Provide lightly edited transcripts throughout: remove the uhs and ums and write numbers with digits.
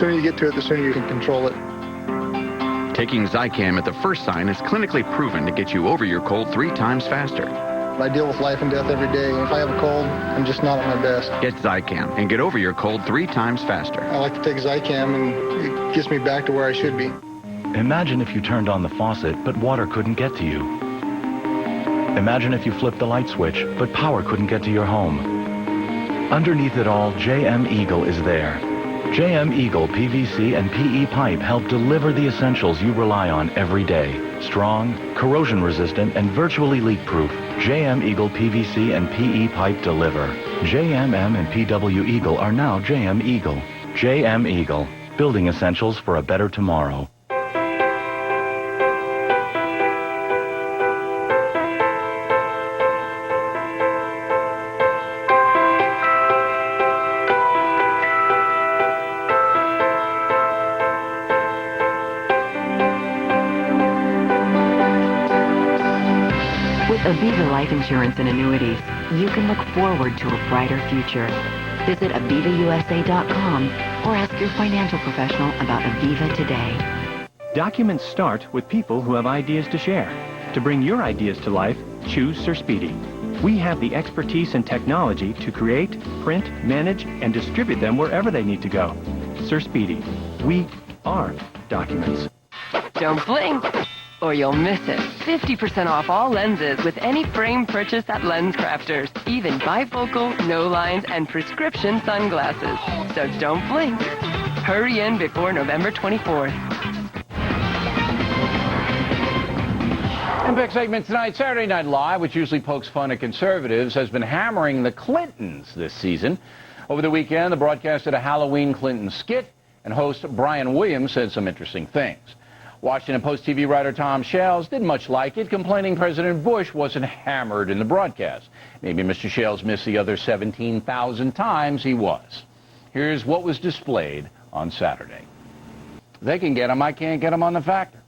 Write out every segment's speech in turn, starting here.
The sooner you get to it, the sooner you can control it. Taking Zicam at the first sign is clinically proven to get you over your cold 3 times faster. I deal with life and death every day. If I have a cold, I'm just not at my best. Get Zicam and get over your cold 3 times faster. I like to take Zicam, and it gets me back to where I should be. Imagine if you turned on the faucet, but water couldn't get to you. Imagine if you flipped the light switch, but power couldn't get to your home. Underneath it all, JM Eagle is there. JM Eagle PVC and PE pipe help deliver the essentials you rely on every day. Strong, corrosion-resistant, and virtually leak-proof, JM Eagle PVC and PE pipe deliver. JMM and PW Eagle are now JM Eagle. JM Eagle, building essentials for a better tomorrow. With Aviva Life Insurance and Annuities, you can look forward to a brighter future. Visit AvivaUSA.com or ask your financial professional about Aviva today. Documents start with people who have ideas to share. To bring your ideas to life, choose Sir Speedy. We have the expertise and technology to create, print, manage, and distribute them wherever they need to go. Sir Speedy. We are documents. Don't blink, or you'll miss it. 50% off all lenses with any frame purchase at Lens Crafters. Even bifocal, no lines, and prescription sunglasses. So don't blink. Hurry in before November 24th. And big segment tonight, Saturday Night Live, which usually pokes fun at conservatives, has been hammering the Clintons this season. Over the weekend, the broadcast did a Halloween Clinton skit, and host Brian Williams said some interesting things. Washington Post TV writer Tom Shales didn't much like it, complaining President Bush wasn't hammered in the broadcast. Maybe Mr. Shales missed the other 17,000 times he was. Here's what was displayed on Saturday. They can get him, I can't get him on the Factor.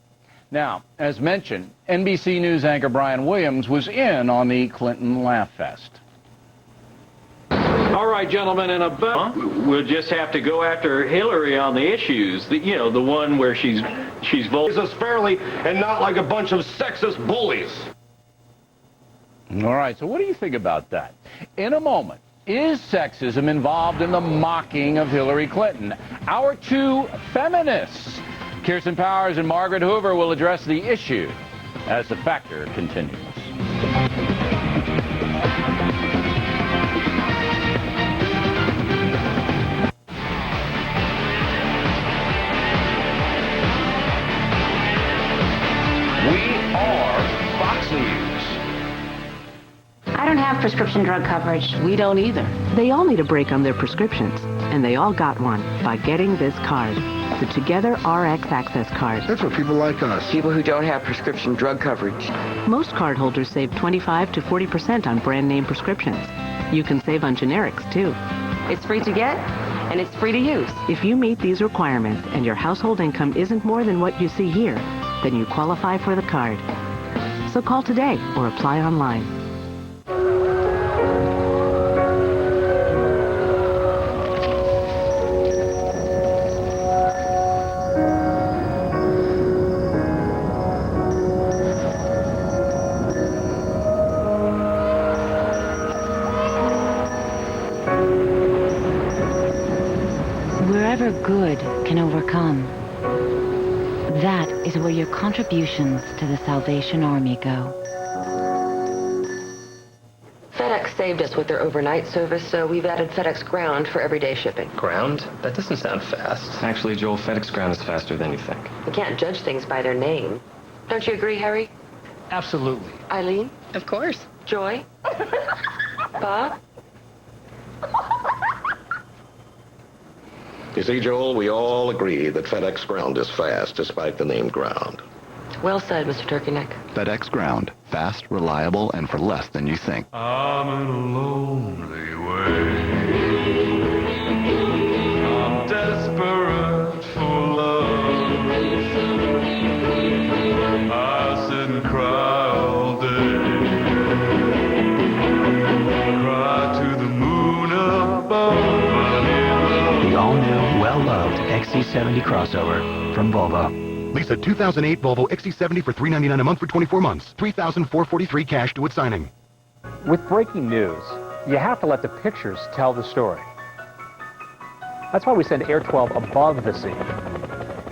Now, as mentioned, NBC News anchor Brian Williams was in on the Clinton Laugh Fest. All right, gentlemen, in about we'll just have to go after Hillary on the issues. The one where she's voting us fairly and not like a bunch of sexist bullies. All right, so what do you think about that? In a moment, is sexism involved in the mocking of Hillary Clinton? Our two feminists, Kirsten Powers and Margaret Hoover, will address the issue as the Factor continues. I don't have prescription drug coverage. We don't either. They all need a break on their prescriptions, and they all got one by getting this card, the Together RX Access Card. That's for people like us. People who don't have prescription drug coverage. Most cardholders save 25 to 40% on brand name prescriptions. You can save on generics, too. It's free to get, and it's free to use. If you meet these requirements and your household income isn't more than what you see here, then you qualify for the card. So call today or apply online. Wherever good can overcome, that is where your contributions to the Salvation Army go. FedEx saved us with their overnight service, so we've added FedEx Ground for everyday shipping. Ground? That doesn't sound fast. Actually, Joel, FedEx Ground is faster than you think. We can't judge things by their name. Don't you agree, Harry? Absolutely. Eileen? Of course. Joy? Bob? You see, Joel, we all agree that FedEx Ground is fast, despite the name Ground. Well said, Mr. Turkeyneck. FedEx Ground. Fast, reliable, and for less than you think. I'm in a lonely way. I'm desperate for love. I sit and cry all day. Cry to the moon above. The all-new, well-loved XC60 XC70 crossover from Volvo. Lease a 2008 Volvo XC70 for $399 a month for 24 months. $3,443 cash due at signing. With breaking news, you have to let the pictures tell the story. That's why we send Air 12 above the scene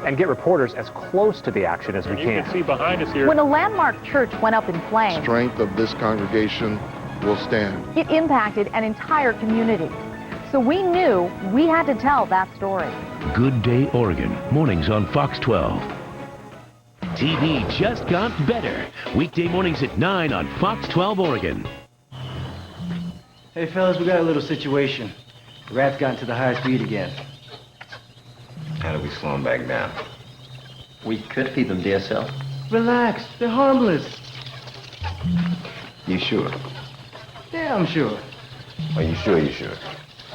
and get reporters as close to the action as we can. You can see behind us here. When a landmark church went up in flames, strength of this congregation will stand. It impacted an entire community. So we knew we had to tell that story. Good Day Oregon, mornings on Fox 12. TV just got better. Weekday mornings at 9 on Fox 12 Oregon. Hey fellas, we got a little situation. The rat's gotten to the high speed again. How do we slow them back down? We could feed them DSL. Relax, they're harmless. You sure? Yeah, I'm sure. Are you sure you're sure?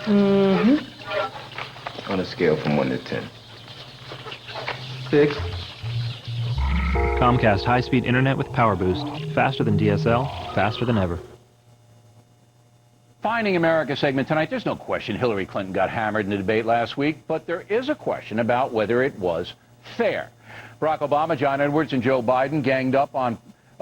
Mm-hmm. On a scale from 1 to 10. 6. Comcast high-speed internet with Power Boost. Faster than DSL, faster than ever. Finding America segment tonight. There's no question Hillary Clinton got hammered in the debate last week, but there is a question about whether it was fair. Barack Obama, John Edwards, and Joe Biden ganged up on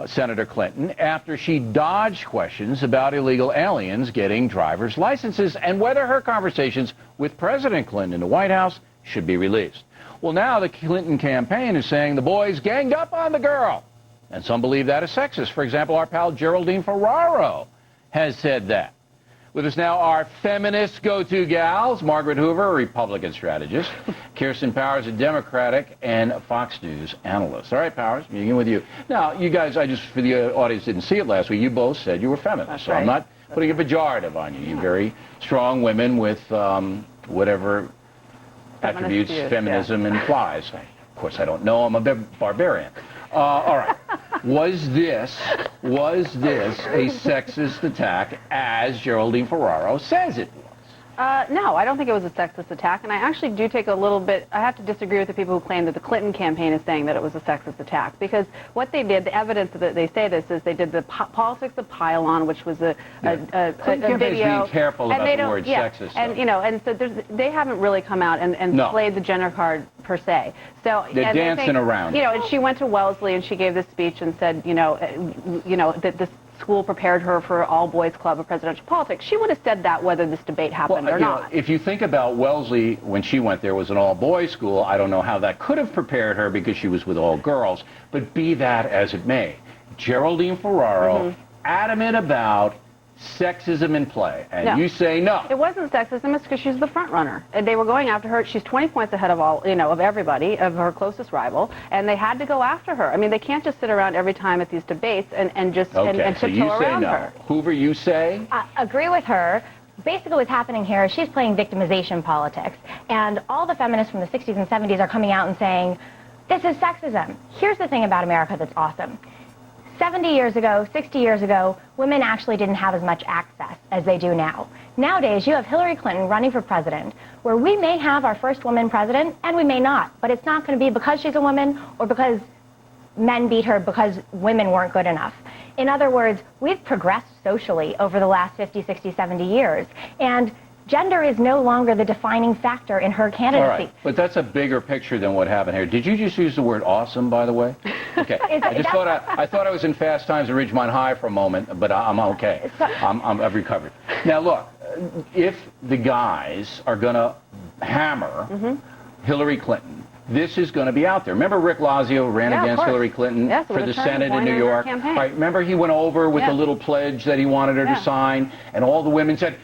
Senator Clinton after she dodged questions about illegal aliens getting driver's licenses and whether her conversations with President Clinton in the White House should be released. Well, now the Clinton campaign is saying the boys ganged up on the girl. And some believe that is sexist. For example, our pal Geraldine Ferraro has said that. With us now are feminist go-to gals, Margaret Hoover, a Republican strategist, Kirsten Powers, a Democratic and Fox News analyst. All right, Powers, begin with you. Now, you guys, for the audience didn't see it last week, you both said you were feminists. That's so right. I'm not putting a pejorative on you. You're very strong women with whatever attributes feminism implies. Of course, I don't know. I'm a barbarian. All right. Was this a sexist attack, as Geraldine Ferraro says it was? No, I don't think it was a sexist attack, and I actually do take a little bit, I have to disagree with the people who claim that the Clinton campaign is saying that it was a sexist attack, because what they did, the evidence that they say this is they did the politics of pile-on, which was a video. Being careful about the word sexist. And, you know, and so they haven't really come out and played the gender card per se. So they're dancing around. You know, and she went to Wellesley and she gave this speech and said, you know, that this school prepared her for all-boys club of presidential politics. She would have said that whether this debate happened or not. If you think about Wellesley, when she went there, was an all-boys school. I don't know how that could have prepared her because she was with all girls. But be that as it may, Geraldine Ferraro, adamant about sexism in play, and you say no. It wasn't sexism. It's because she's the front runner, and they were going after her. She's 20 points ahead of of everybody, of her closest rival, and they had to go after her. I mean, they can't just sit around every time at these debates and tiptoe around her. Hoover, you say? I agree with her. Basically what's happening here is she's playing victimization politics, and all the feminists from the 60s and 70s are coming out and saying, this is sexism. Here's the thing about America that's awesome. 70 years ago, 60 years ago, women actually didn't have as much access as they do now. Nowadays, you have Hillary Clinton running for president, where we may have our first woman president, and we may not, but it's not going to be because she's a woman or because men beat her because women weren't good enough. In other words, we've progressed socially over the last 50, 60, 70 years, and gender is no longer the defining factor in her candidacy. All right, but that's a bigger picture than what happened here. Did you just use the word awesome, by the way? Okay. I thought I was in Fast Times at Ridgemont High for a moment, but I'm okay. I've recovered. Now look, if the guys are going to hammer Hillary Clinton, this is going to be out there. Remember Rick Lazio ran against Hillary Clinton for the Senate in New York? Right. Remember he went over with the little pledge that he wanted her to sign, and all the women said,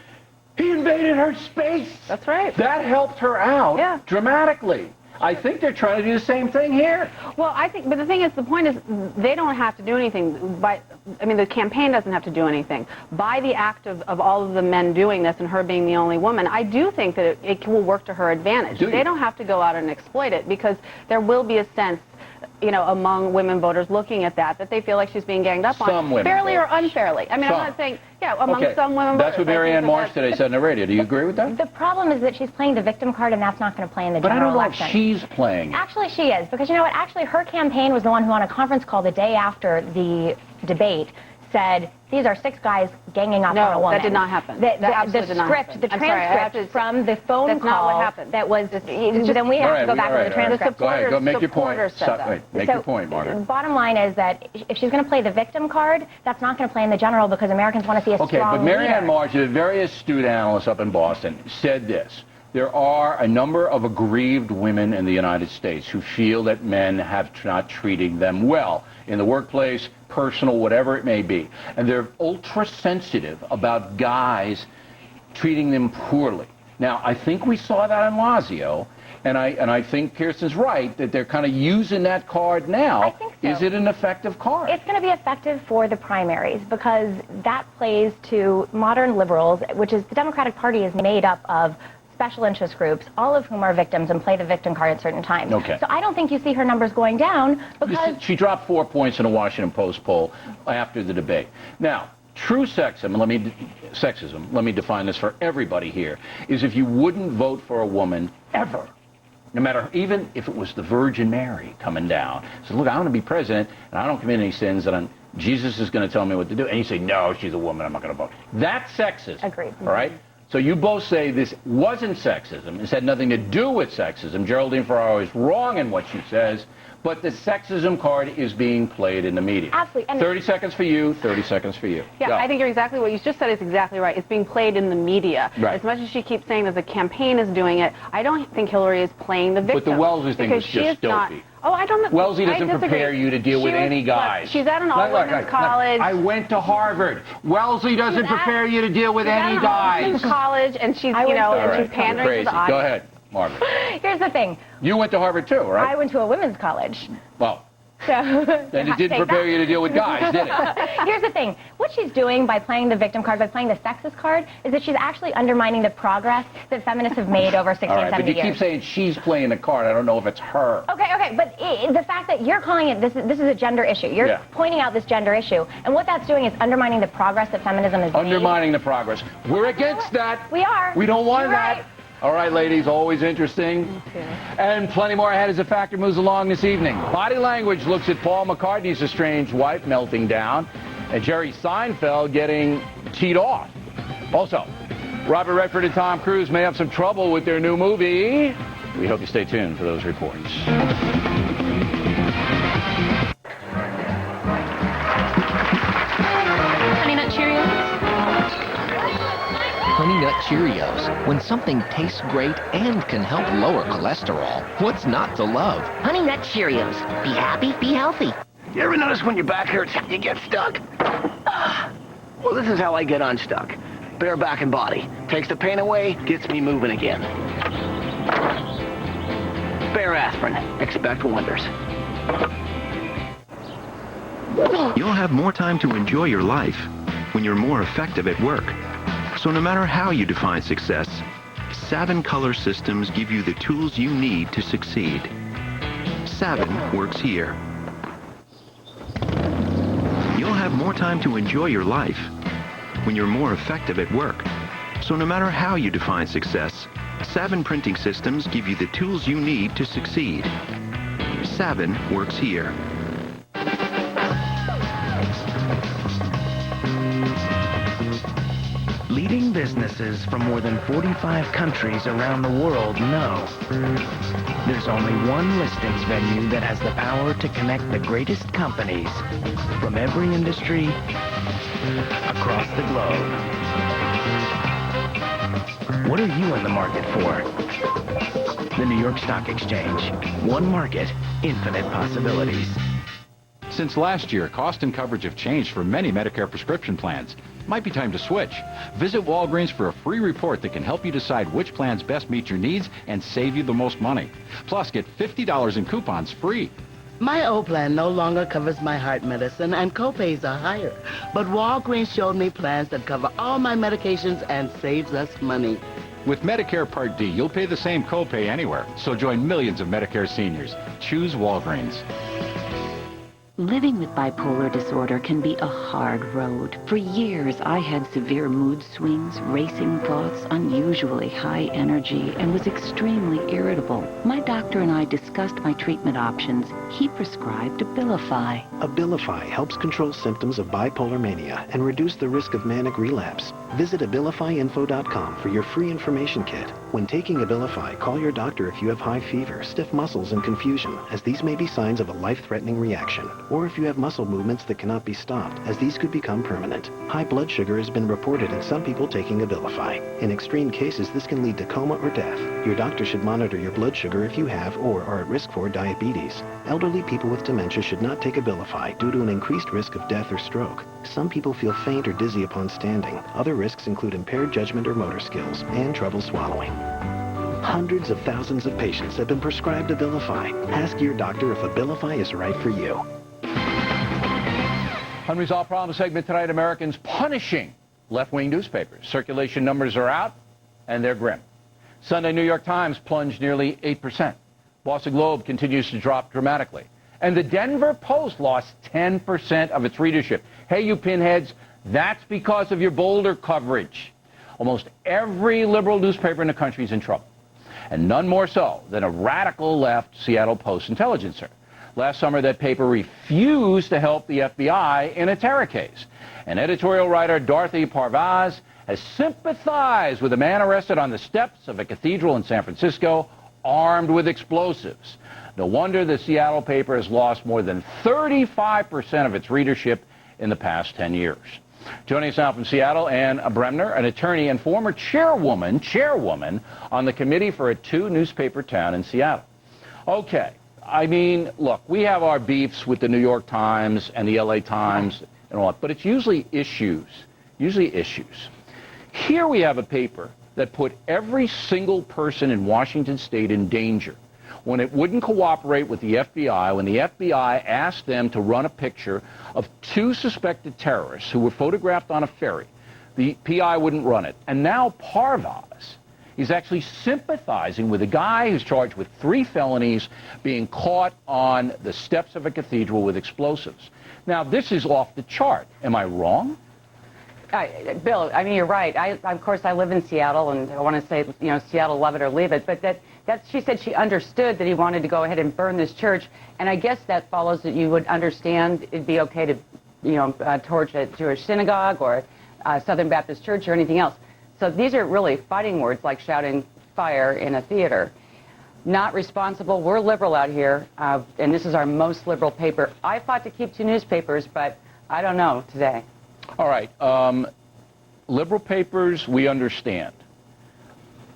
he invaded her space. That's right. That helped her out dramatically. I think they're trying to do the same thing here. Well, but the thing is, the point is, they don't have to do anything. The campaign doesn't have to do anything. By the act of all of the men doing this and her being the only woman, I do think that it will work to her advantage. They don't have to go out and exploit it, because there will be a sense, among women voters looking at that they feel like she's being ganged up on, fairly or unfairly. I mean, I'm not saying, among some women voters. That's what Marianne Marsh today said on the radio. Do you agree with that? The problem is that she's playing the victim card, and that's not going to play in the general election. But I don't know if she's playing. Actually, she is, because you know what? Actually, her campaign was the one who, on a conference call the day after the debate, said, These are 6 guys ganging up on a woman. That did not happen. The absolutely did not script, happen. the I'm sorry, transcript from the phone that's call not what happened. that was, then we have to go back to the transcript. Go ahead, go make your point. Make So, your point, Margaret. Bottom line is that if she's going to play the victim card, that's not going to play in the general because Americans want to see a Okay, strong but Marianne leader. March, a very astute analyst up in Boston, said this. There are a number of aggrieved women in the United States who feel that men have not treated them well in the workplace, personal, whatever it may be. And they're ultra sensitive about guys treating them poorly. Now, I think we saw that in Lazio, and I think Kirsten's right that they're kind of using that card now. I think so. Is it an effective card? It's going to be effective for the primaries because that plays to modern liberals, which is the Democratic Party is made up of special interest groups, all of whom are victims and play the victim card at certain times. Okay. So I don't think you see her numbers going down because... She dropped 4 points in a Washington Post poll after the debate. Now, true sexism, let me define this for everybody here, is if you wouldn't vote for a woman ever, no matter, even if it was the Virgin Mary coming down, says, look, I want to be president, and I don't commit any sins, and Jesus is going to tell me what to do, and you say, no, she's a woman, I'm not going to vote. That's sexism. Agreed. All right? So you both say this wasn't sexism. This had nothing to do with sexism. Geraldine Ferraro is wrong in what she says, but the sexism card is being played in the media. Absolutely. And 30 seconds for you, 30 seconds for you. Yeah, Go. I think you're exactly what you just said is exactly right. It's being played in the media. Right. As much as she keeps saying that the campaign is doing it, I don't think Hillary is playing the victim. But the Wellesley thing was just dopey. Oh, I don't know. Wellesley doesn't I disagree. prepare you to deal with any guys. She's at an all-women's college. I went to Harvard. Wellesley doesn't prepare you to deal with any She's guys. at an all-women's college, and she's, she's pandering Crazy. to the audience. Go ahead, Margaret. Here's the thing. You went to Harvard too, right? I went to a women's college. Well, So, then it didn't prepare you to deal with guys, did it? Here's the thing. What she's doing by playing the victim card, by playing the sexist card, is that she's actually undermining the progress that feminists have made over 60 All right, and 70 but you years. keep saying she's playing the card. I don't know if it's her. Okay, but the fact that you're calling it, this is a gender issue. You're pointing out this gender issue. And what that's doing is undermining the progress that feminism has made. Undermining the progress. We're against that. We are. We don't want You're that. right. All right, ladies, always interesting. And plenty more ahead as the Factor moves along this evening. Body Language looks at Paul McCartney's estranged wife melting down and Jerry Seinfeld getting teed off. Also, Robert Redford and Tom Cruise may have some trouble with their new movie. We hope you stay tuned for those reports. Honey Nut Cheerios. Honey Nut Cheerios. When something tastes great and can help lower cholesterol, what's not to love? Honey Nut Cheerios. Be happy, be healthy. You ever notice when your back hurts, you get stuck? Well, this is how I get unstuck. Bare back and body. Takes the pain away, gets me moving again. Bare aspirin. Expect wonders. You'll have more time to enjoy your life when you're more effective at work. So no matter how you define success, Savin Color Systems give you the tools you need to succeed. Savin works here. You'll have more time to enjoy your life when you're more effective at work. So no matter how you define success, Savin Printing Systems give you the tools you need to succeed. Savin works here. Leading businesses from more than 45 countries around the world know there's only one listings venue that has the power to connect the greatest companies from every industry across the globe. What are you in the market for? The New York Stock Exchange. One market, infinite possibilities. Since last year, cost and coverage have changed for many Medicare prescription plans. Might be time to switch. Visit Walgreens for a free report that can help you decide which plans best meet your needs and save you the most money. Plus, get $50 in coupons free. My old plan no longer covers my heart medicine and copays are higher. But Walgreens showed me plans that cover all my medications and saves us money. With Medicare Part D, you'll pay the same copay anywhere. So join millions of Medicare seniors. Choose Walgreens. Living with bipolar disorder can be a hard road. For years, I had severe mood swings, racing thoughts, unusually high energy, and was extremely irritable. My doctor and I discussed my treatment options. He prescribed Abilify. Abilify helps control symptoms of bipolar mania and reduce the risk of manic relapse. Visit AbilifyInfo.com for your free information kit. When taking Abilify, call your doctor if you have high fever, stiff muscles, and confusion, as these may be signs of a life-threatening reaction. Or if you have muscle movements that cannot be stopped, as these could become permanent. High blood sugar has been reported in some people taking Abilify. In extreme cases, this can lead to coma or death. Your doctor should monitor your blood sugar if you have or are at risk for diabetes. Elderly people with dementia should not take Abilify due to an increased risk of death or stroke. Some people feel faint or dizzy upon standing. Other risks include impaired judgment or motor skills and trouble swallowing. Hundreds of thousands of patients have been prescribed Abilify. Ask your doctor if Abilify is right for you. Unresolved problem segment tonight, Americans punishing left-wing newspapers. Circulation numbers are out, and they're grim. Sunday New York Times plunged nearly 8%. Boston Globe continues to drop dramatically. And the Denver Post lost 10% of its readership. Hey, you pinheads, that's because of your Boulder coverage. Almost every liberal newspaper in the country is in trouble. And none more so than a radical left Seattle Post intelligencer. Last summer, that paper refused to help the FBI in a terror case. And editorial writer Dorothy Parvaz has sympathized with a man arrested on the steps of a cathedral in San Francisco, armed with explosives. No wonder the Seattle paper has lost more than 35% of its readership in the past 10 years. Joining us now from Seattle, Ann Bremner, an attorney and former chairwoman on the committee for a two-newspaper town in Seattle. Okay. I mean, look, we have our beefs with the New York Times and the LA Times and all that, but it's usually issues. Here we have a paper that put every single person in Washington state in danger when it wouldn't cooperate with the FBI, when the FBI asked them to run a picture of two suspected terrorists who were photographed on a ferry. The PI wouldn't run it. And now Parvaz, he's actually sympathizing with a guy who's charged with 3 felonies being caught on the steps of a cathedral with explosives. Now, this is off the chart. Am I wrong? Bill, I mean, you're right. Of course, I live in Seattle, and I want to say, you know, Seattle, love it or leave it. But she said she understood that he wanted to go ahead and burn this church, and I guess that follows that you would understand it'd be okay to, you know, torch a Jewish synagogue or a Southern Baptist church or anything else. So these are really fighting words like shouting fire in a theater. Not responsible. We're liberal out here, and this is our most liberal paper. I fought to keep 2 newspapers, but I don't know today. All right. Liberal papers, we understand.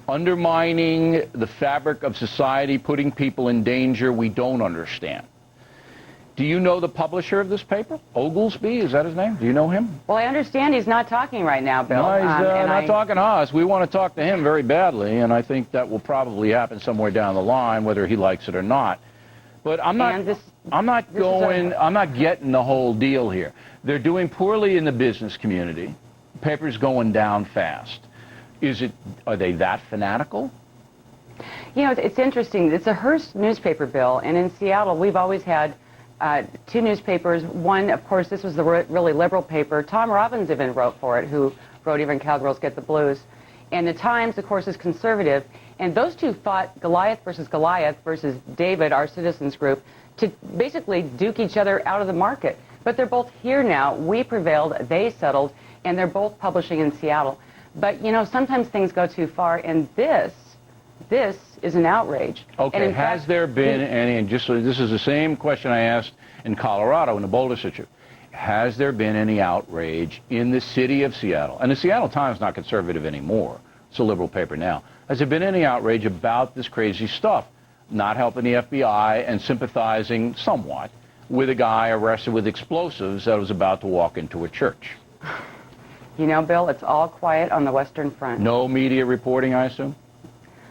Undermining the fabric of society, putting people in danger, we don't understand. Do you know the publisher of this paper? Oglesby, is that his name? Do you know him? Well, I understand he's not talking right now, Bill. No, he's not talking to us. We want to talk to him very badly, and I think that will probably happen somewhere down the line, whether he likes it or not. But I'm not getting the whole deal here. They're doing poorly in the business community. The paper's going down fast. Are they that fanatical? You know, it's interesting. It's a Hearst newspaper, Bill, and in Seattle, we've always had 2 newspapers. One, of course, this was the really liberal paper. Tom Robbins even wrote for it, who wrote Even Cowgirls Get the Blues. And the Times, of course, is conservative. And those 2 fought Goliath versus David, our citizens group, to basically duke each other out of the market. But they're both here now. We prevailed, they settled, and they're both publishing in Seattle. But, you know, sometimes things go too far, and this is an outrage. Okay, has there been any, and just so this is the same question I asked in Colorado in the Boulder situation. Has there been any outrage in the city of Seattle? And the Seattle Times is not conservative anymore. It's a liberal paper now. Has there been any outrage about this crazy stuff? Not helping the FBI and sympathizing somewhat with a guy arrested with explosives that was about to walk into a church. You know, Bill, it's all quiet on the Western Front. No media reporting, I assume?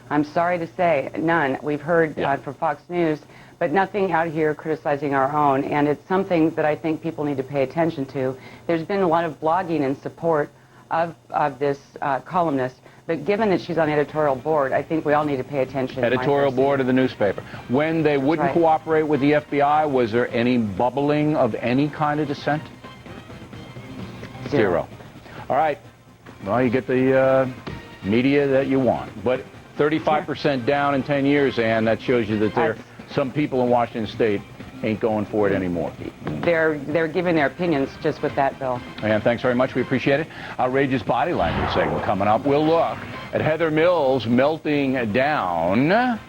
I'm sorry to say, none. We've heard from Fox News, but nothing out here criticizing our own, and it's something that I think people need to pay attention to. There's been a lot of blogging in support of this columnist, But given that she's on the editorial board, I think we all need to pay attention. Editorial board of the newspaper. When they wouldn't cooperate with the FBI, was there any bubbling of any kind of dissent? Zero. All right. Well, you get the media that you want. But 35% down in 10 years, and that shows you that there some people in Washington State ain't going for it anymore. They're giving their opinions just with that bill. And thanks very much. We appreciate it. Outrageous body language segment coming up. We'll look at Heather Mills melting down,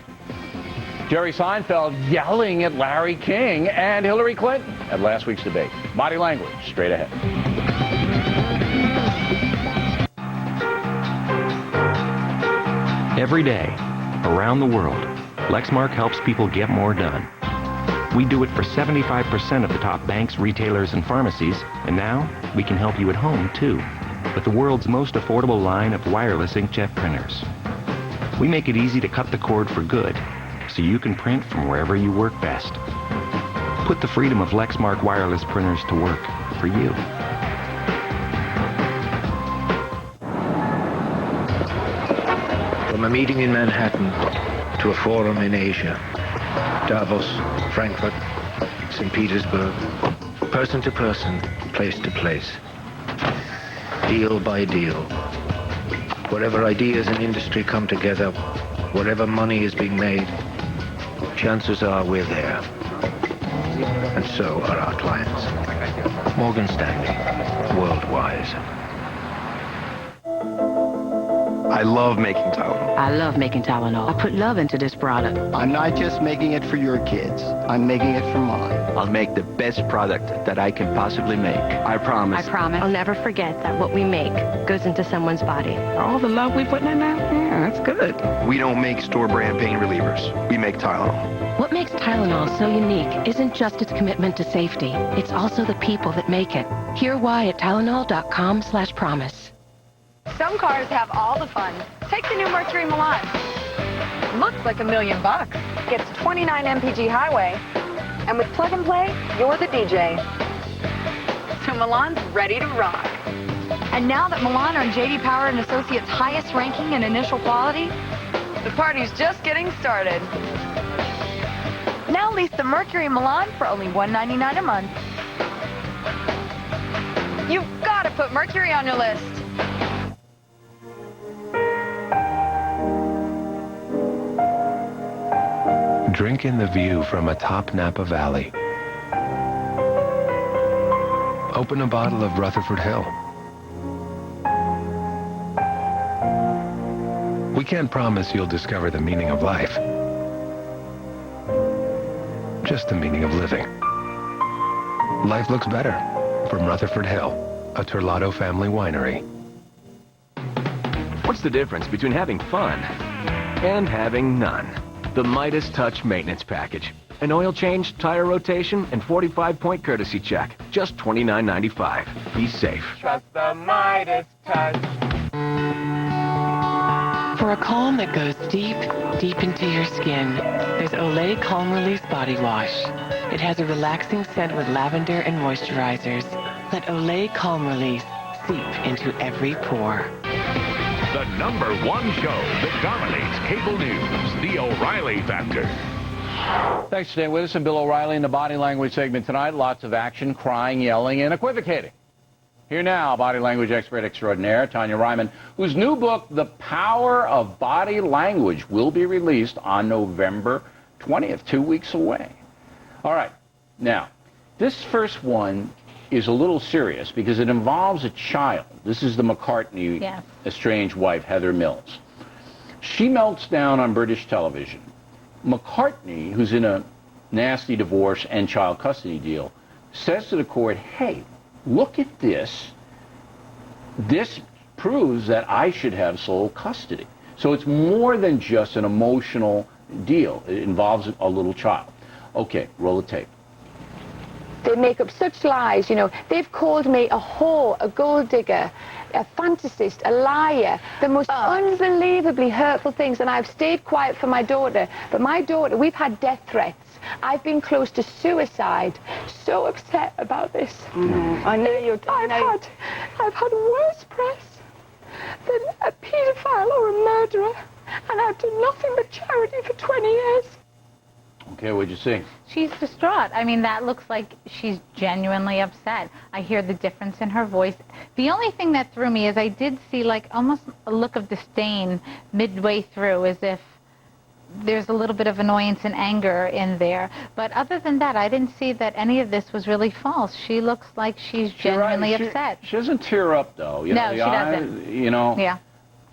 Jerry Seinfeld yelling at Larry King, and Hillary Clinton at last week's debate. Body language, straight ahead. Every day, around the world, Lexmark helps people get more done. We do it for 75% of the top banks, retailers, and pharmacies, and now we can help you at home, too, with the world's most affordable line of wireless inkjet printers. We make it easy to cut the cord for good, so you can print from wherever you work best. Put the freedom of Lexmark wireless printers to work for you. From a meeting in Manhattan to a forum in Asia, Davos, Frankfurt, St. Petersburg, person to person, place to place, deal by deal. Wherever ideas and industry come together, wherever money is being made, chances are we're there. And so are our clients. Morgan Stanley, worldwide. I love making Tylenol. I love making Tylenol. I put love into this product. I'm not just making it for your kids. I'm making it for mine. I'll make the best product that I can possibly make. I promise. I promise. I'll never forget that what we make goes into someone's body. All the love we put in there, yeah, that's good. We don't make store-brand pain relievers. We make Tylenol. What makes Tylenol so unique isn't just its commitment to safety. It's also the people that make it. Hear why at Tylenol.com/promise. Some cars have all the fun. Take the new Mercury Milan. Looks like $1 million. Gets 29 mpg highway. And with plug and play, you're the DJ. So Milan's ready to rock. And now that Milan earned J.D. Power and Associates' highest ranking in initial quality, the party's just getting started. Now lease the Mercury Milan for only $199 a month. You've got to put Mercury on your list. Drink in the view from atop Napa Valley. Open a bottle of Rutherford Hill. We can't promise you'll discover the meaning of life. Just the meaning of living. Life looks better from Rutherford Hill, a Terlato family winery. What's the difference between having fun and having none? The Midas Touch Maintenance Package. An oil change, tire rotation, and 45-point courtesy check. Just $29.95. Be safe. Trust the Midas Touch. For a calm that goes deep, deep into your skin, there's Olay Calm Release Body Wash. It has a relaxing scent with lavender and moisturizers. Let Olay Calm Release seep into every pore. The #1 show that dominates cable news, The O'Reilly Factor. Thanks for staying with us. And Bill O'Reilly in the body language segment tonight. Lots of action, crying, yelling, and equivocating. Here now, body language expert extraordinaire, Tanya Ryman, whose new book, The Power of Body Language, will be released on November 20th, 2 weeks away. All right. Now, this first one is a little serious because it involves a child. This is the McCartney estranged wife, Heather Mills. She melts down on British television. McCartney, who's in a nasty divorce and child custody deal, says to the court, hey, look at this. This proves that I should have sole custody. So it's more than just an emotional deal. It involves a little child. Okay, roll the tape. They make up such lies, you know. They've called me a whore, a gold digger, a fantasist, a liar, the most unbelievably hurtful things, and I've stayed quiet for my daughter. But my daughter, we've had death threats. I've been close to suicide. So upset about this. I know you're... I've had worse press. than a paedophile or a murderer. And I've done nothing but charity for 20 years. Okay, what'd you see? She's distraught. I mean, that looks like she's genuinely upset. I hear the difference in her voice. The only thing that threw me is I did see like almost a look of disdain midway through, as if there's a little bit of annoyance and anger in there. But other than that, I didn't see that any of this was really false. She looks like she's genuinely upset. She doesn't tear up, though. You know, she doesn't. You know. Yeah.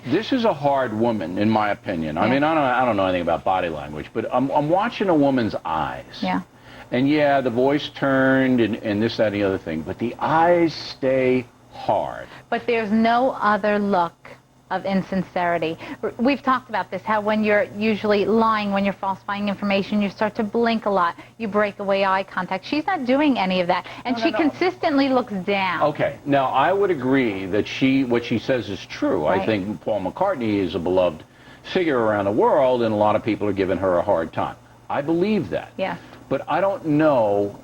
This is a hard woman, in my opinion. I mean, I don't know anything about body language, but I'm watching a woman's eyes. Yeah. And yeah, the voice turned and this, that, and the other thing, but the eyes stay hard. But there's no other look of insincerity. We've talked about this, how when you're usually lying, when you're falsifying information, you start to blink a lot. You break away eye contact. She's not doing any of that. And she consistently looks down. Okay. Now, I would agree that what she says is true. Right. I think Paul McCartney is a beloved figure around the world, and a lot of people are giving her a hard time. I believe that. Yeah. But I don't know,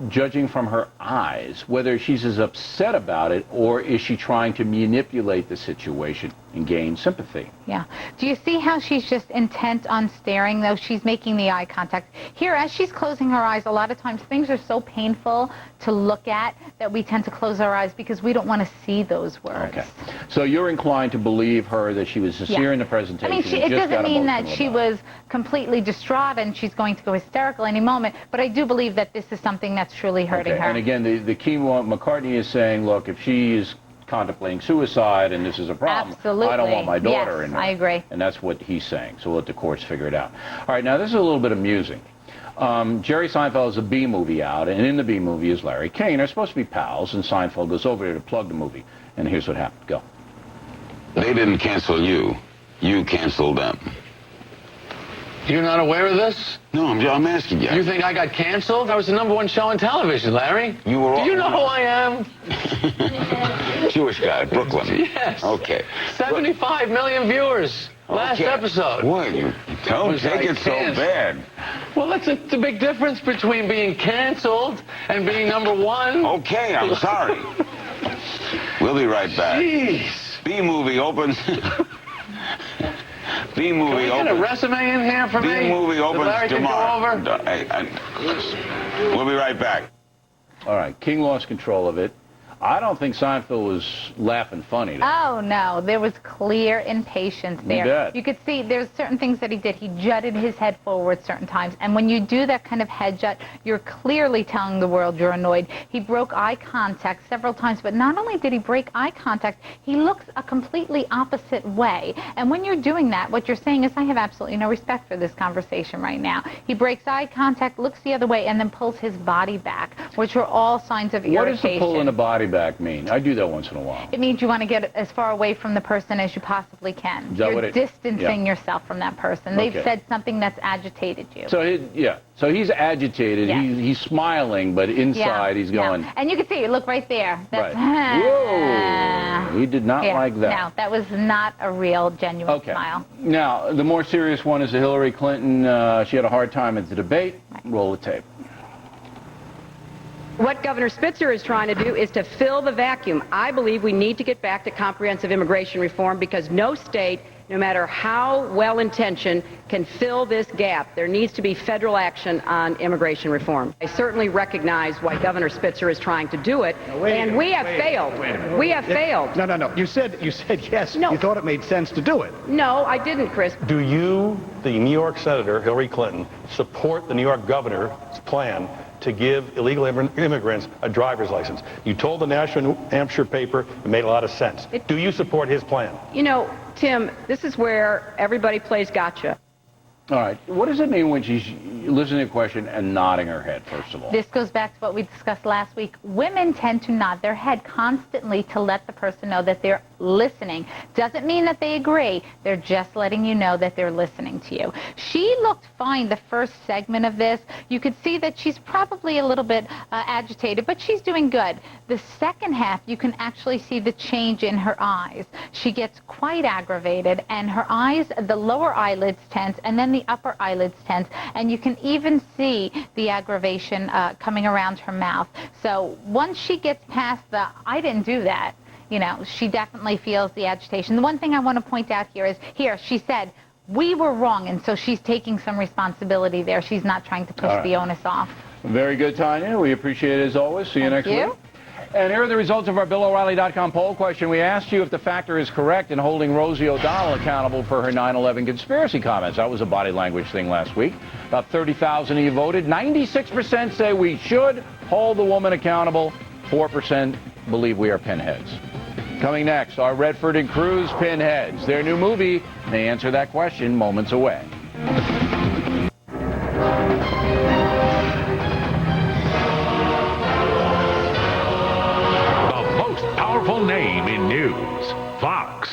judging from her eyes, whether she's as upset about it or is she trying to manipulate the situation and gain sympathy. Yeah. Do you see how she's just intent on staring, though? She's making the eye contact. Here, as she's closing her eyes, a lot of times things are so painful to look at that we tend to close our eyes because we don't want to see those words. Okay. So you're inclined to believe her that she was sincere in the presentation. I mean, it doesn't mean that she was completely distraught and she's going to go hysterical any moment, but I do believe that this is something that's truly hurting her. And again, the key one, McCartney is saying, look, if she's contemplating suicide and this is a problem, I don't want my daughter in there. I agree. And that's what he's saying. So we'll let the courts figure it out. All right, now this is a little bit amusing. Jerry Seinfeld has a B movie out, and in the B movie is Larry King. They're supposed to be pals, and Seinfeld goes over there to plug the movie. And here's what happened. Go. They didn't cancel you. You canceled them. You're not aware of this? No, I'm asking you. You think I got canceled? I was the #1 show on television, Larry. You were. Do you know who I am? Jewish guy, Brooklyn. Yes. Okay. 75 million viewers. Last episode. What? You don't take it so bad. Well, that's the big difference between being canceled and being #1. Okay, I'm sorry. We'll be right back. Jeez. B movie opens. B movie opens. Can we get a resume in here for me? B movie opens Larry tomorrow. Can go over? We'll be right back. All right, King lost control of it. I don't think Seinfeld was laughing funny. Oh, no. There was clear impatience there. You bet. You could see there's certain things that he did. He jutted his head forward certain times. And when you do that kind of head jut, you're clearly telling the world you're annoyed. He broke eye contact several times. But not only did he break eye contact, he looks a completely opposite way. And when you're doing that, what you're saying is, I have absolutely no respect for this conversation right now. He breaks eye contact, looks the other way, and then pulls his body back, which are all signs of irritation. What does the pulling the body back mean? I do that once in a while. It means you want to get as far away from the person as you possibly can. Is that You're what it, distancing yourself from that person. They've said something that's agitated you. So so he's agitated. Yeah. He's smiling, but inside he's going. And you can see, look right there. That's, Whoa! He did not like that. No, that was not a real, genuine smile. Now, the more serious one is the Hillary Clinton. She had a hard time at the debate. Roll the tape. What Governor Spitzer is trying to do is to fill the vacuum. I believe we need to get back to comprehensive immigration reform because no state, no matter how well-intentioned, can fill this gap. There needs to be federal action on immigration reform. I certainly recognize why Governor Spitzer is trying to do it, and we have failed. We have failed. No. You said yes. No. You thought it made sense to do it. No, I didn't, Chris. Do you, the New York Senator Hillary Clinton, support the New York governor's plan to give illegal immigrants a driver's license? You told the National New Hampshire paper it made a lot of sense. Do you support his plan? You know, Tim, this is where everybody plays gotcha. All right. What does it mean when she's listening to a question and nodding her head, first of all? This goes back to what we discussed last week. Women tend to nod their head constantly to let the person know that they're listening. Doesn't mean that they agree. They're just letting you know that they're listening to you. She looked fine the first segment of this. You could see that she's probably a little bit agitated, but she's doing good. The second half, you can actually see the change in her eyes. She gets quite aggravated, and her eyes, the lower eyelids tense, and then the upper eyelids tense, and you can even see the aggravation coming around her mouth. So once she gets past the, I didn't do that, you know, she definitely feels the agitation. The one thing I want to point out here is, she said, we were wrong, and so she's taking some responsibility there. She's not trying to push the onus off. Very good, Tanya. We appreciate it as always. See you next week. And here are the results of our BillO'Reilly.com poll question. We asked you if the factor is correct in holding Rosie O'Donnell accountable for her 9/11 conspiracy comments. That was a body language thing last week. About 30,000 of you voted. 96% say we should hold the woman accountable. 4% believe we are pinheads. Coming next, our Redford and Cruz pinheads. Their new movie may answer that question moments away. The most powerful name in news, Fox.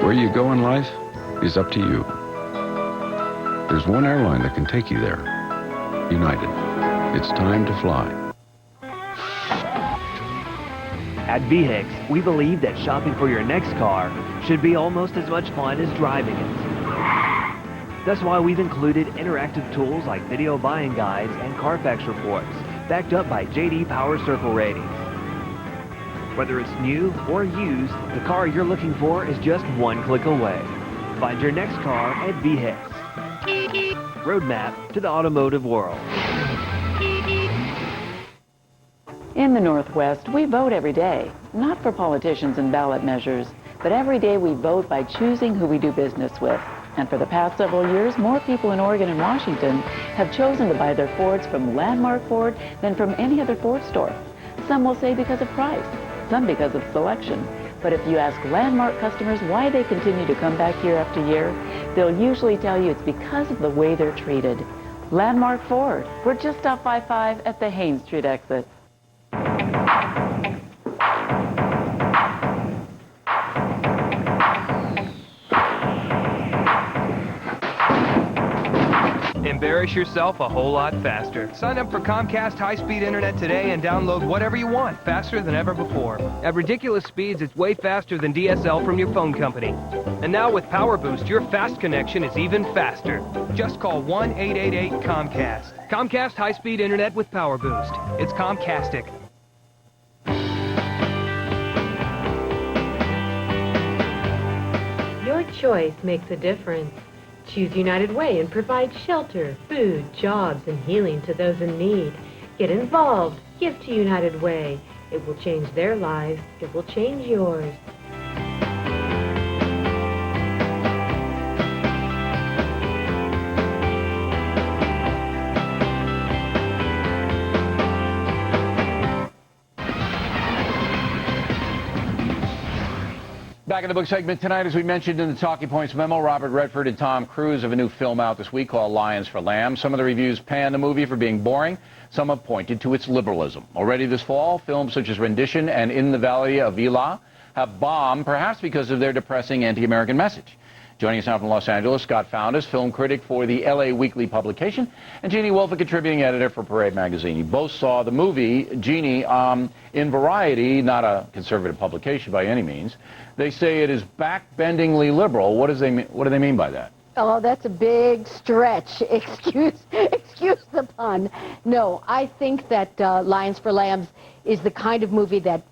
Where you go in life is up to you. There's one airline that can take you there. United. It's time to fly. At VHIX, we believe that shopping for your next car should be almost as much fun as driving it. That's why we've included interactive tools like video buying guides and Carfax reports, backed up by J.D. Power Circle ratings. Whether it's new or used, the car you're looking for is just one click away. Find your next car at VHIX. Roadmap to the automotive world. In the Northwest, we vote every day, not for politicians and ballot measures, but every day we vote by choosing who we do business with. And for the past several years, more people in Oregon and Washington have chosen to buy their Fords from Landmark Ford than from any other Ford store. Some will say because of price, some because of selection. But if you ask Landmark customers why they continue to come back year after year, they'll usually tell you it's because of the way they're treated. Landmark Ford. We're just off I-5 at the Haines Street exit. Embarrass yourself a whole lot faster. Sign up for Comcast high-speed internet today and download whatever you want faster than ever before. At ridiculous speeds, it's way faster than DSL from your phone company. And now with Power Boost, your fast connection is even faster. Just call 1-888-COMCAST. Comcast high-speed internet with Power Boost. It's Comcastic. Your choice makes a difference. Choose United Way and provide shelter, food, jobs, and healing to those in need. Get involved. Give to United Way. It will change their lives. It will change yours. Back in the book segment tonight, as we mentioned in the Talking Points memo, Robert Redford and Tom Cruise have a new film out this week called Lions for Lambs. Some of the reviews pan the movie for being boring. Some have pointed to its liberalism. Already this fall, films such as Rendition and In the Valley of Elah have bombed, perhaps because of their depressing anti-American message. Joining us now from Los Angeles, Scott Foundas, film critic for the LA Weekly publication, and Jeannie Wolf, a contributing editor for Parade magazine. You both saw the movie, Jeannie, in Variety, not a conservative publication by any means. They say it is backbendingly liberal. What do they mean by that? Oh, that's a big stretch. Excuse the pun. No, I think that Lions for Lambs is the kind of movie that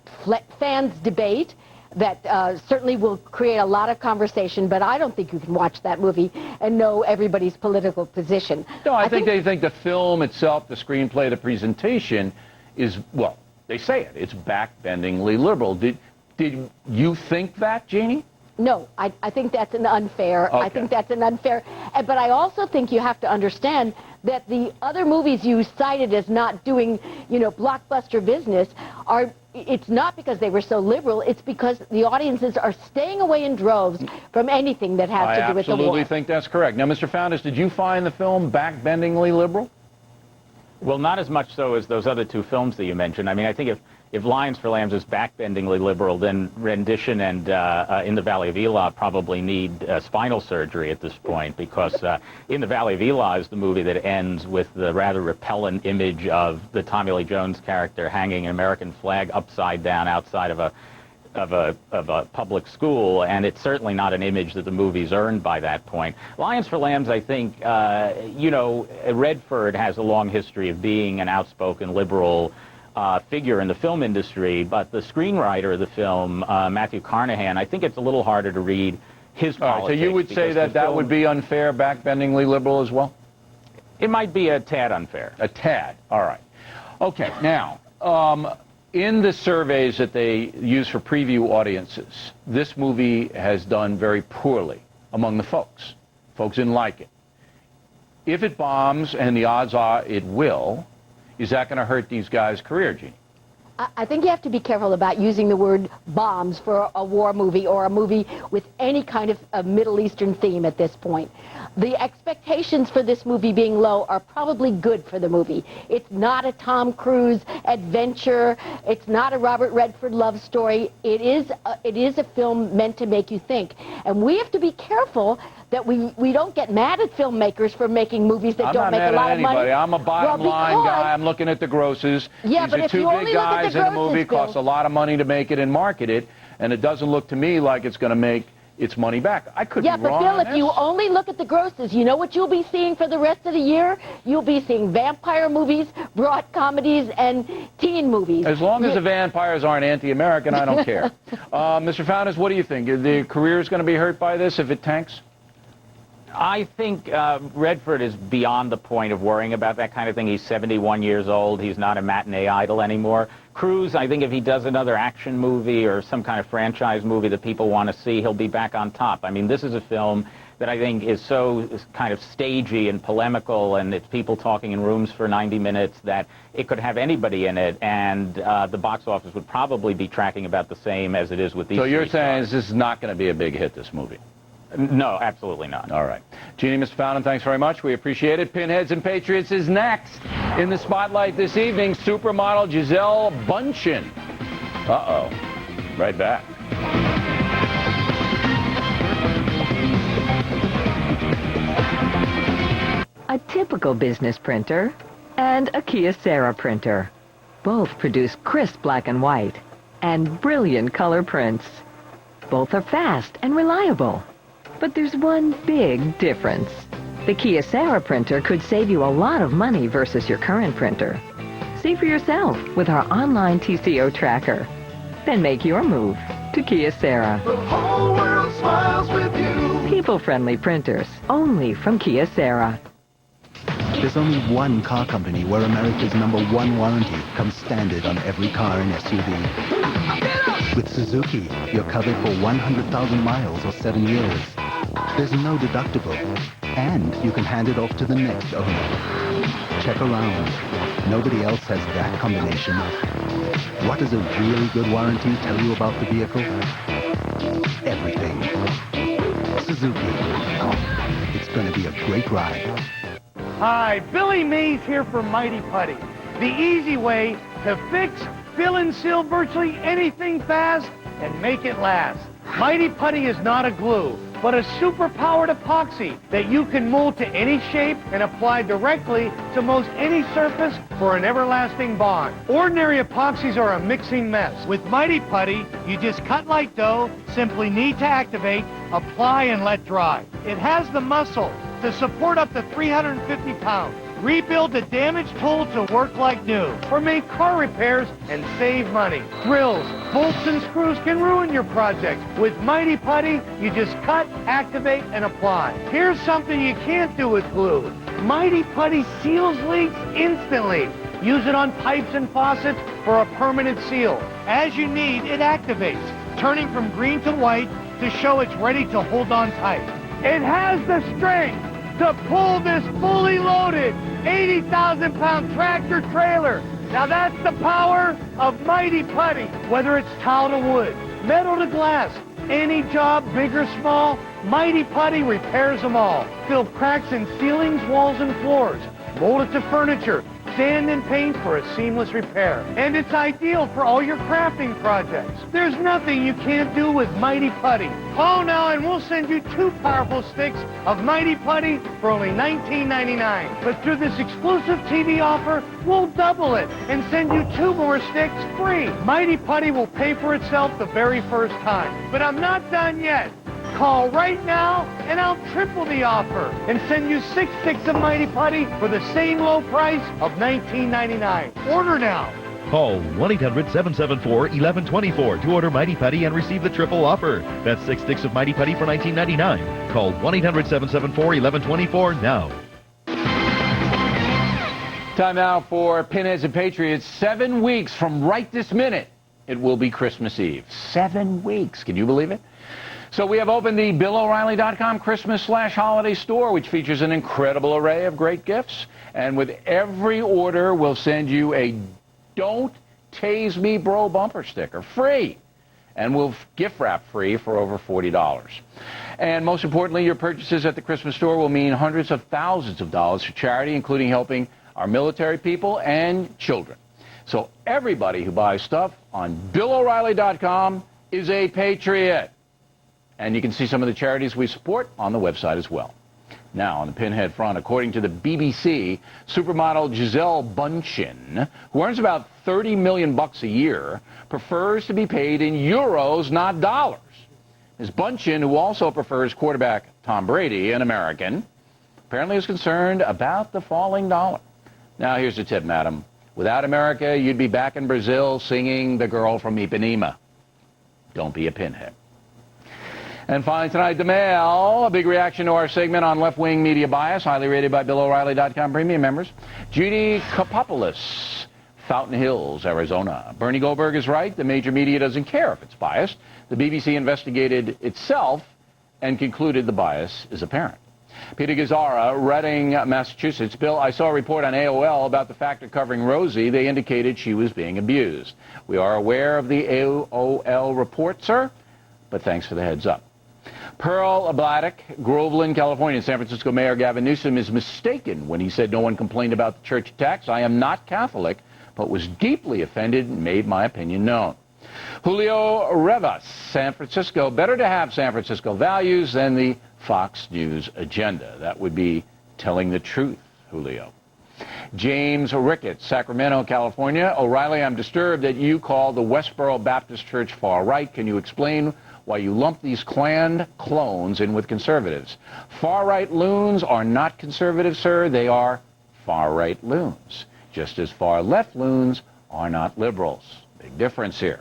fans debate, that certainly will create a lot of conversation, but I don't think you can watch that movie and know everybody's political position. No, I think they think the film itself, the screenplay, the presentation is, well, they say it. It's backbendingly liberal. Did you think that, Jeannie? No, I think that's an unfair. Okay. I think that's an unfair. But I also think you have to understand that the other movies you cited as not doing, you know, blockbuster business are, it's not because they were so liberal, it's because the audiences are staying away in droves from anything that has to do with the war. I absolutely think that's correct. Now, Mr. Fountas, did you find the film backbendingly liberal? Well, not as much so as those other two films that you mentioned. I mean, I think if Lions for Lambs is backbendingly liberal, then Rendition and In the Valley of Elah probably need spinal surgery at this point, because In the Valley of Elah is the movie that ends with the rather repellent image of the Tommy Lee Jones character hanging an American flag upside down outside of a public school, and it's certainly not an image that the movie's earned by that point. Lions for Lambs, I think, you know, Redford has a long history of being an outspoken liberal figure in the film industry, but the screenwriter of the film, Matthew Carnahan, I think it's a little harder to read his politics. So you would say that that would be unfair, backbendingly liberal as well? It might be a tad unfair. A tad, all right. Okay, now, in the surveys that they use for preview audiences, this movie has done very poorly among the folks. Folks didn't like it. If it bombs, and the odds are it will, is that going to hurt these guys' career, Jeannie? I think you have to be careful about using the word bombs for a war movie or a movie with any kind of Middle Eastern theme at this point. The expectations for this movie being low are probably good for the movie. It's not a Tom Cruise adventure. It's not a Robert Redford love story. It is a film meant to make you think. And we have to be careful that we don't get mad at filmmakers for making movies that don't make a lot of money. I'm a bottom line guy. I'm looking at the grosses. Yeah, These but are if two you only big look at guys the in the grosses, movie. It costs a lot of money to make it and market it, and it doesn't look to me like it's going to make its money back. I could be wrong. Yeah, but Bill, if you only look at the grosses, you know what you'll be seeing for the rest of the year? You'll be seeing vampire movies, broad comedies, and teen movies. As long as the vampires aren't anti-American, I don't care. Mr. Fountas, what do you think? The career is going to be hurt by this if it tanks? I think Redford is beyond the point of worrying about that kind of thing. He's 71 years old. He's not a matinee idol anymore. Cruise, I think if he does another action movie or some kind of franchise movie that people want to see, he'll be back on top. I mean, this is a film that I think is so kind of stagey and polemical, and it's people talking in rooms for 90 minutes, that it could have anybody in it, and the box office would probably be tracking about the same as it is with these. So you're saying this is not going to be a big hit, this movie? No, absolutely not. All right. Jeannie, Mr. Fountain, thanks very much. We appreciate it. Pinheads and Patriots is next. In the spotlight this evening, supermodel Gisele Bündchen. Uh-oh. Right back. A typical business printer and a Kyocera printer. Both produce crisp black and white and brilliant color prints. Both are fast and reliable. But there's one big difference. The Kyocera printer could save you a lot of money versus your current printer. See for yourself with our online TCO tracker. Then make your move to Kyocera. The whole world smiles with you. People-friendly printers, only from Kyocera. There's only one car company where America's #1 warranty comes standard on every car and SUV. With Suzuki, you're covered for 100,000 miles or 7 years. There's no deductible, and you can hand it off to the next owner. Check around. Nobody else has that combination. What does a really good warranty tell you about the vehicle? Everything. Suzuki. It's going to be a great ride. Hi, Billy Mays here for Mighty Putty. The easy way to fix, fill, and seal virtually anything fast and make it last. Mighty Putty is not a glue, but a super-powered epoxy that you can mold to any shape and apply directly to most any surface for an everlasting bond. Ordinary epoxies are a mixing mess. With Mighty Putty, you just cut like dough, simply need to activate, apply, and let dry. It has the muscle to support up to 350 pounds. Rebuild a damaged tool to work like new, or make car repairs and save money. Drills, bolts, and screws can ruin your project. With Mighty Putty, you just cut, activate, and apply. Here's something you can't do with glue. Mighty Putty seals leaks instantly. Use it on pipes and faucets for a permanent seal. As you need, it activates, turning from green to white to show it's ready to hold on tight. It has the strength to pull this fully loaded 80,000-pound tractor trailer. Now that's the power of Mighty Putty. Whether it's tile to wood, metal to glass, any job, big or small, Mighty Putty repairs them all. Fill cracks in ceilings, walls, and floors. Mold it to furniture. Sand and paint for a seamless repair. And it's ideal for all your crafting projects. There's nothing you can't do with Mighty Putty. Call now and we'll send you 2 powerful sticks of Mighty Putty for only $19.99. But through this exclusive TV offer, we'll double it and send you 2 more sticks free. Mighty Putty will pay for itself the very first time. But I'm not done yet. Call right now and I'll triple the offer and send you 6 sticks of Mighty Putty for the same low price of $19.99. Order now. Call 1-800-774-1124 to order Mighty Putty and receive the triple offer. That's 6 sticks of Mighty Putty for $19.99. Call 1-800-774-1124 now. Time now for Pinheads and Patriots. 7 weeks from right this minute, it will be Christmas Eve. 7 weeks. Can you believe it? So we have opened the BillO'Reilly.com Christmas/holiday store, which features an incredible array of great gifts. And with every order, we'll send you a Don't Tase Me Bro bumper sticker, free. And we'll gift wrap free for over $40. And most importantly, your purchases at the Christmas store will mean hundreds of thousands of dollars for charity, including helping our military people and children. So everybody who buys stuff on BillO'Reilly.com is a patriot. And you can see some of the charities we support on the website as well. Now, on the Pinhead front, according to the BBC, supermodel Gisele Bündchen, who earns about $30 million a year, prefers to be paid in euros, not dollars. Ms. Bündchen, who also prefers quarterback Tom Brady, an American, apparently is concerned about the falling dollar. Now, here's the tip, madam. Without America, you'd be back in Brazil singing The Girl from Ipanema. Don't be a pinhead. And finally tonight, the Mail, a big reaction to our segment on left-wing media bias, highly rated by BillO'Reilly.com premium members. Judy Kapopoulos, Fountain Hills, Arizona. Bernie Goldberg is right. The major media doesn't care if it's biased. The BBC investigated itself and concluded the bias is apparent. Peter Gazzara, Reading, Massachusetts. Bill, I saw a report on AOL about the factor covering Rosie. They indicated she was being abused. We are aware of the AOL report, sir, but thanks for the heads up. Pearl Bladdock, Groveland, California. San Francisco Mayor Gavin Newsom is mistaken when he said no one complained about the church attacks. I am not Catholic, but was deeply offended and made my opinion known. Julio Rivas, San Francisco. Better to have San Francisco values than the Fox News agenda. That would be telling the truth, Julio. James Ricketts, Sacramento, California. O'Reilly, I'm disturbed that you call the Westboro Baptist Church far right. Can you explain why you lump these Klan clones in with conservatives? Far-right loons are not conservatives, sir. They are far-right loons, just as far-left loons are not liberals. Big difference here.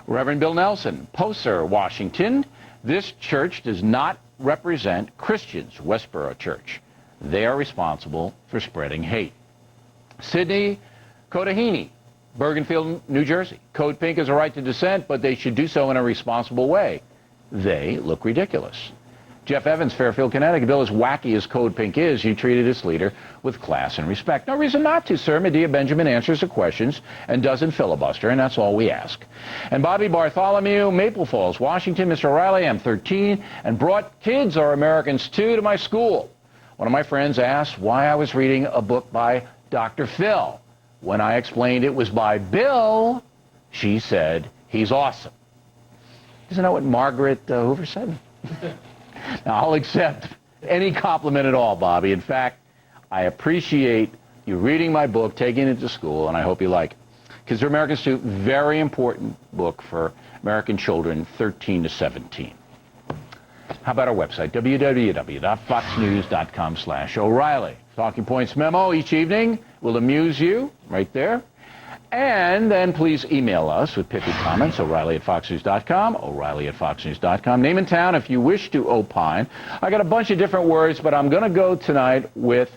Reverend Bill Nelson, Poser, Washington. This church does not represent Christians, Westboro Church. They are responsible for spreading hate. Sidney Kodahini, Bergenfield, New Jersey. Code Pink has a right to dissent, but they should do so in a responsible way. They look ridiculous. Jeff Evans, Fairfield, Connecticut. Bill, as wacky as Code Pink is, you treated its leader with class and respect. No reason not to, sir. Medea Benjamin answers the questions and doesn't filibuster, and that's all we ask. And Bobby Bartholomew, Maple Falls, Washington. Mr. O'Reilly, I'm 13 and brought Kids Are Americans Too to my school. One of my friends asked why I was reading a book by Dr. Phil. When I explained it was by Bill, she said, he's awesome. Isn't that what Margaret Hoover said? Now, I'll accept any compliment at all, Bobby. In fact, I appreciate you reading my book, taking it to school, and I hope you like it. Kids Are Americans Too, very important book for American children 13 to 17. How about our website, www.foxnews.com/O'Reilly. Talking Points memo each evening will amuse you right there. And then please email us with pithy comments, O'Reilly@foxnews.com, O'Reilly@foxnews.com. Name and town if you wish to opine. I got a bunch of different words, but I'm going to go tonight with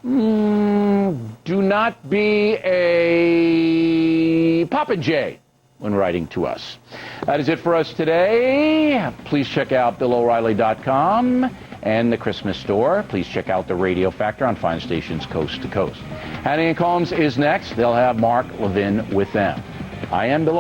do not be a popinjay when writing to us. That is it for us today. Please check out BillO'Reilly.com and the Christmas store. Please check out the Radio Factor on fine stations coast to coast. Hattie and Combs is next. They'll have Mark Levin with them. I am Bill